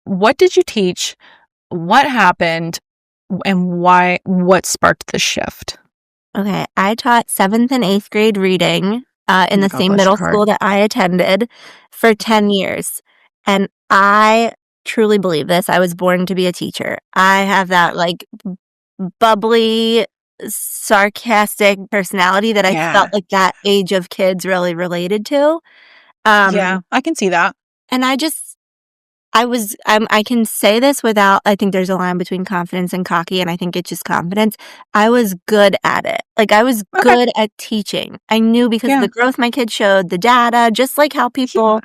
what did you teach? What happened? And why? What sparked the shift? Okay, I taught 7th and 8th grade reading in the God same bless your middle heart. school that I attended for 10 years. And I truly believe this. I was born to be a teacher. I have that like bubbly, sarcastic personality that I Yeah. felt like that age of kids really related to. Yeah, I can see that. And I can say this without, I think there's a line between confidence and cocky, and I think it's just confidence. I was good at it. Like, I was Okay. good at teaching. I knew because of Yeah. the growth my kids showed, the data, just like how people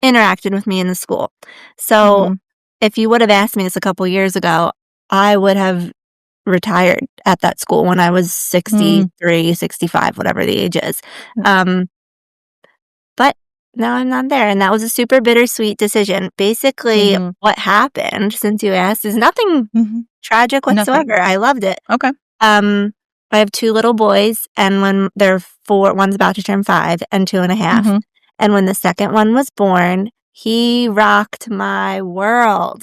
interacted with me in the school. So Mhm. if you would have asked me this a couple years ago, I would have retired at that school when I was 63, 65, whatever the age is. But now I'm not there, and that was a super bittersweet decision. Basically, Mhm. what happened, since you asked, is nothing Mhm. tragic whatsoever. Nothing. I loved it. Okay. I have 2 little boys, and when they're 4, one's about to turn 5 and 2.5. Mhm. And when the second one was born, he rocked my world.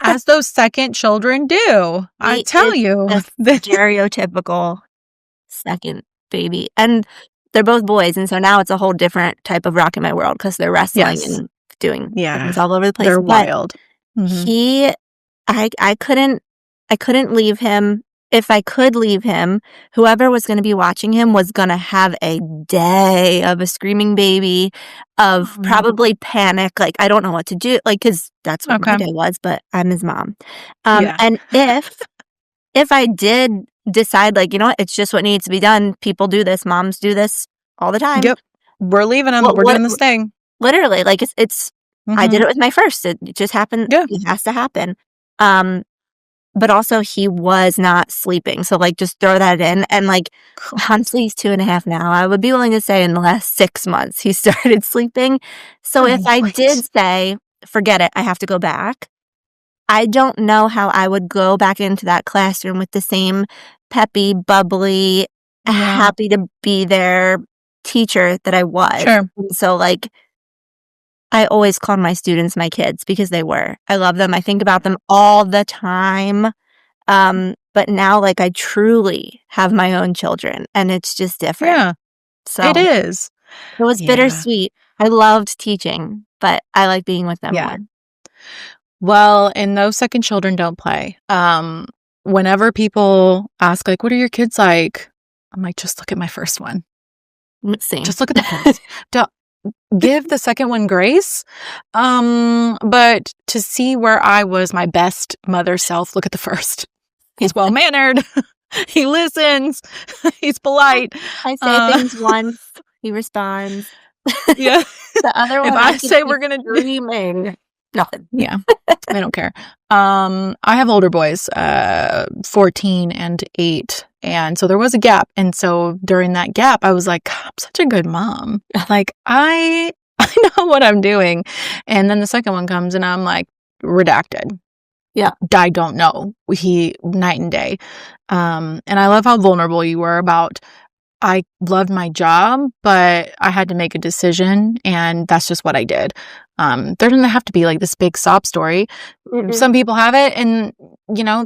As those second children do. I He tell is you. the stereotypical second baby. And they're both boys, and so now it's a whole different type of rocking my world because they're wrestling Yes. and doing Yeah. things all over the place. They're But wild. Mhm. I couldn't leave him. If I could leave him, whoever was going to be watching him was going to have a day of a screaming baby, of Oh, no. probably panic. Like, I don't know what to do. Like, because that's what my Okay. day was, but I'm his mom. Yeah. And if I did decide, like, you know what, it's just what needs to be done. People do this. Moms do this all the time. Yep. We're leaving them. What We're doing this thing. literally, like, it's I did Mhm. it with my first. It just happened. Yeah. It has to happen. But also he was not sleeping. So, like, just throw that in. And, like, honestly, he's 2.5 now. I would be willing to say in the last 6 months he started sleeping. So if I What? did say, forget it, I have to go back, I don't know how I would go back into that classroom with the same peppy, bubbly, Yeah. happy to be there teacher that I was. Sure. And so, like, I always called my students my kids because they were. I love them. I think about them all the time. But now, like, I truly have my own children, and it's just different. Yeah. So It is. it was Yeah. bittersweet. I loved teaching, but I like being with them Yeah. more. Well, and those second children don't play. Whenever people ask, like, what are your kids like? I'm like, just look at my first one. Same. Just look at the first. Don't give the second one grace. But to see where I was my best mother self, look at the first. He's well-mannered. He listens. He's polite. I say things once, he responds. Yeah. The other one, If I say we're gonna screaming. Nothing. Yeah, I don't care. I have older boys, 14 and 8. And so there was a gap. And so during that gap, I was like, I'm such a good mom. Like, I know what I'm doing. And then the second one comes and I'm like, redacted. Yeah. I don't know. Night and day. And I love how vulnerable you were about, I loved my job, but I had to make a decision, and that's just what I did. There doesn't have to be like this big sob story. Mm-mm. Some people have it, and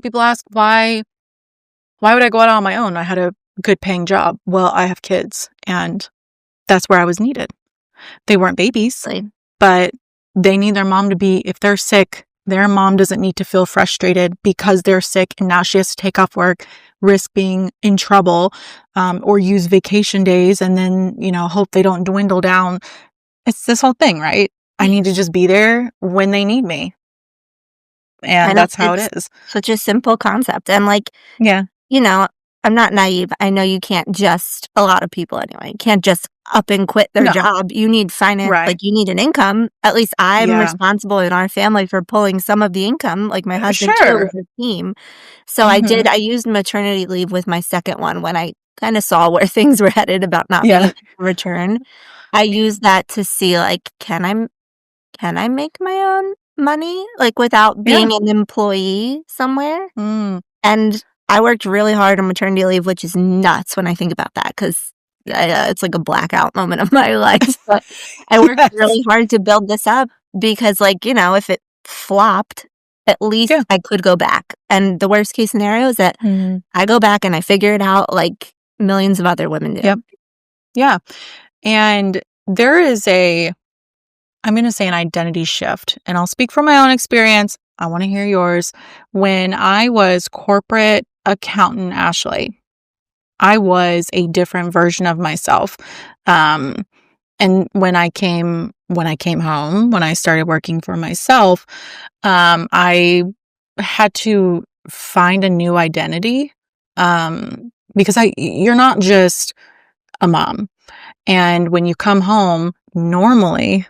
people ask why would I go out on my own? I had a good paying job. Well, I have kids, and that's where I was needed. They weren't babies, but they need their mom to be, if they're sick, their mom doesn't need to feel frustrated because they're sick and now she has to take off work, risk being in trouble, or use vacation days and then, hope they don't dwindle down. It's this whole thing, right? I need to just be there when they need me. And that's how it is. Such a simple concept. And yeah, I'm not naive. I know you can't just, a lot of people anyway, can't just up and quit their job. You need finance, right. You need an income. At least I'm responsible in our family for pulling some of the income, like my husband too, with the team. So I used maternity leave with my second one when I kind of saw where things were headed about not being able to return. I used that to see, can I make my own money, without being an employee somewhere? And I worked really hard on maternity leave, which is nuts when I think about that, because it's like a blackout moment of my life. But I worked really hard to build this up because, if it flopped, at least I could go back. And the worst case scenario is that I go back and I figure it out like millions of other women do. Yep. Yeah. And there is I'm going to say an identity shift, and I'll speak from my own experience. I want to hear yours. When I was corporate accountant Ashley, I was a different version of myself. And when I came home, when I started working for myself, I had to find a new identity, because you're not just a mom. And when you come home, normally,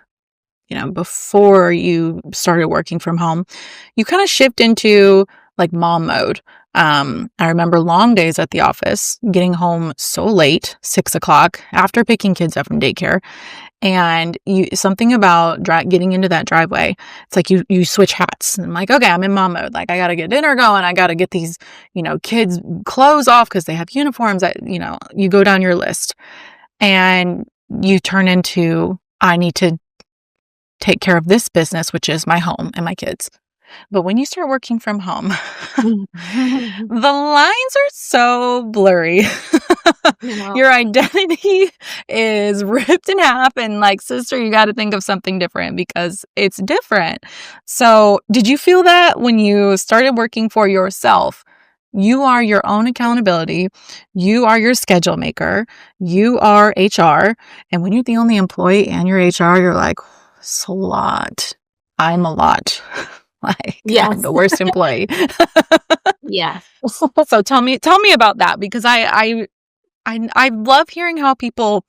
before you started working from home, you kind of shift into like mom mode. I remember long days at the office, getting home so late, 6:00, after picking kids up from daycare. And something about getting into that driveway, it's like you switch hats. I'm like, okay, I'm in mom mode. Like, I got to get dinner going. I got to get these, kids' clothes off because they have uniforms. You go down your list and you turn into, I need to take care of this business, which is my home and my kids. But when you start working from home, the lines are so blurry. Your identity is ripped in half, and like, sister, you got to think of something different because it's different. So did you feel that when you started working for yourself? You are your own accountability. You are your schedule maker. You are HR. And when you're the only employee and you're HR, you're like, it's a lot. I'm a lot. Like, I'm the worst employee. Yeah. So tell me about that, because I love hearing how people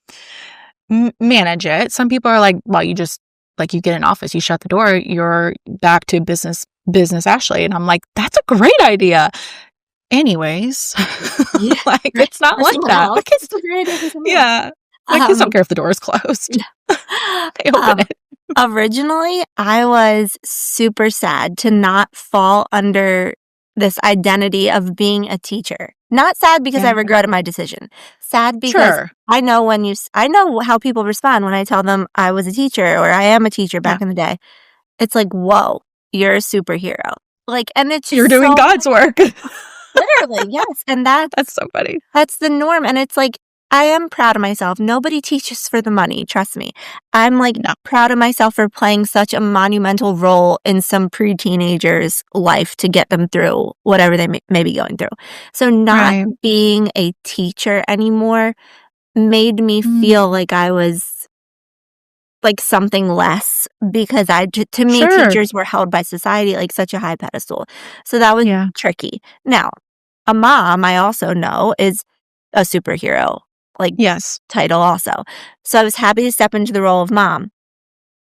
manage it. Some people are like, well, you just, like, you get an office, you shut the door, you're back to business Ashley. And I'm like, that's a great idea. Anyways, like, it's not like that. My kids, my kids don't care if the door is closed. They open it. Originally, I was super sad to not fall under this identity of being a teacher. Not sad because I regretted my decision. Sad because I know I know how people respond when I tell them I was a teacher or I am a teacher back in the day. It's like, whoa, you're a superhero. Like, and it's just you're doing God's work. Literally, yes. And that's so funny. That's the norm. And it's like, I am proud of myself. Nobody teaches for the money. Trust me. I'm like proud of myself for playing such a monumental role in some pre-teenager's life to get them through whatever they may be going through. So not being a teacher anymore made me feel like I was like something less, because to me, teachers were held by society like such a high pedestal. So that was tricky. Now, a mom, I also know, is a superhero, like title also. So I was happy to step into the role of mom.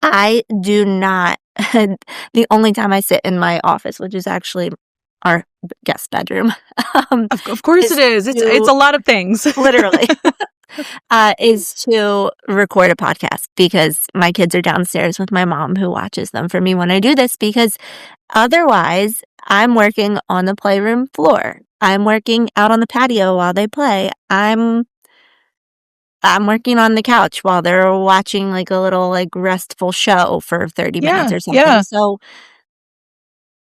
I do not, the only time I sit in my office, which is actually our guest bedroom. Of course it is. It's a lot of things. Literally. Is to record a podcast, because my kids are downstairs with my mom, who watches them for me when I do this, because otherwise I'm working on the playroom floor. I'm working out on the patio while they play. I'm working on the couch while they're watching like a little like restful show for 30 minutes or something. Yeah. So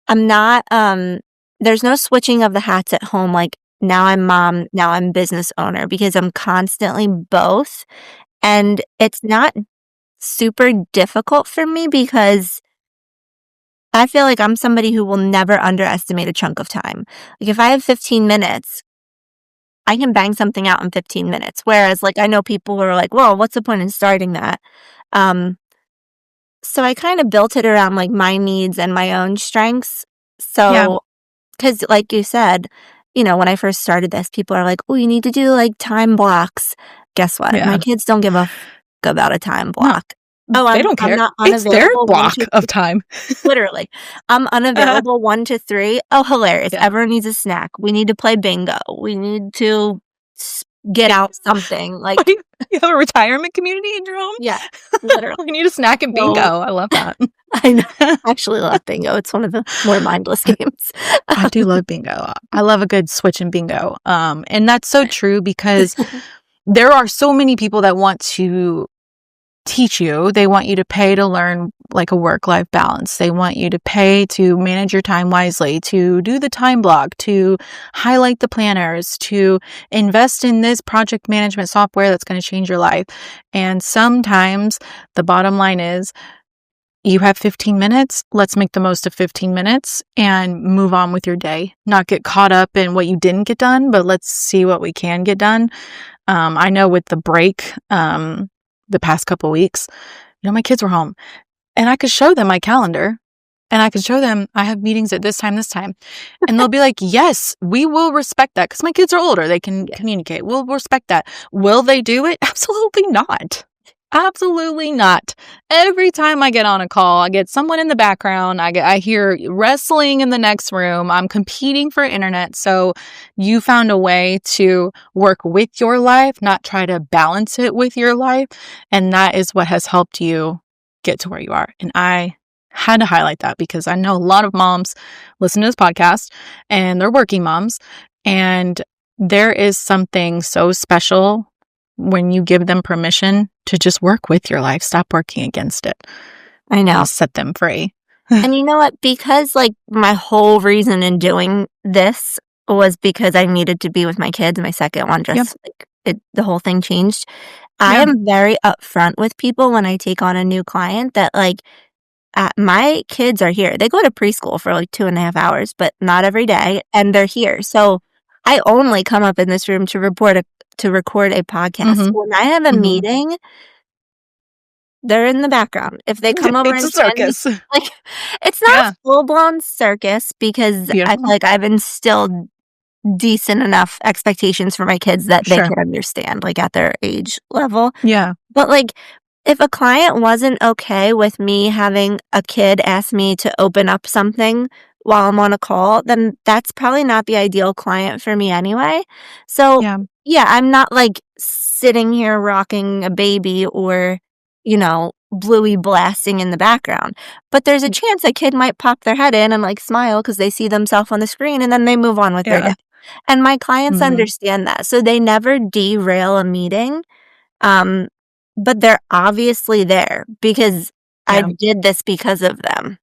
I'm not, there's no switching of the hats at home. Like, now I'm mom, now I'm business owner, because I'm constantly both. And it's not super difficult for me, because I feel like I'm somebody who will never underestimate a chunk of time. Like, if I have 15 minutes, I can bang something out in 15 minutes. Whereas, like, I know people who are like, well, what's the point in starting that? So I kind of built it around like my needs and my own strengths. So, because like you said, when I first started this, people are like, oh, you need to do like time blocks. Guess what? My kids don't give a fuck about a time block. No, they don't care. I'm not it's their block of time. Literally. I'm unavailable 1 to 3. Oh, hilarious. Everyone needs a snack. We need to play bingo. We need to get out something. Like, you have a retirement community in your home? Yeah, literally. We need a snack and bingo. I love that. I know. I actually love bingo. It's one of the more mindless games. I do love bingo. I love a good switch in bingo. And that's so true, because there are so many people that want to teach you. They want you to pay to learn like a work-life balance. They want you to pay to manage your time wisely, to do the time block, to highlight the planners, to invest in this project management software that's going to change your life. And sometimes the bottom line is, you have 15 minutes. Let's make the most of 15 minutes and move on with your day. Not get caught up in what you didn't get done, but let's see what we can get done. I know with the break, the past couple weeks, my kids were home and I could show them my calendar and I could show them I have meetings at this time. And they'll be like, yes, we will respect that because my kids are older. They can communicate. We'll respect that. Will they do it? Absolutely not. Absolutely not. Every time I get on a call, I get someone in the background. I hear wrestling in the next room. I'm competing for internet. So you found a way to work with your life, not try to balance it with your life. And that is what has helped you get to where you are. And I had to highlight that because I know a lot of moms listen to this podcast and they're working moms. And there is something so special when you give them permission to just work with your life, stop working against it. I know. Set them free. And you know what? Because like my whole reason in doing this was because I needed to be with my kids. My second one just the whole thing changed. I am very upfront with people when I take on a new client that like my kids are here. They go to preschool for like 2.5 hours, but not every day. And they're here. So I only come up in this room to record a podcast. When I have a meeting, they're in the background. If they come over it's a circus. Like it's not a full-blown circus because I feel like I've instilled decent enough expectations for my kids that they can understand, like at their age level. Yeah. But like if a client wasn't okay with me having a kid ask me to open up something while I'm on a call, then that's probably not the ideal client for me anyway. So I'm not like sitting here rocking a baby or, Bluey blasting in the background. But there's a chance a kid might pop their head in and like smile because they see themselves on the screen and then they move on with their day. And my clients understand that. So they never derail a meeting. But they're obviously there because I did this because of them.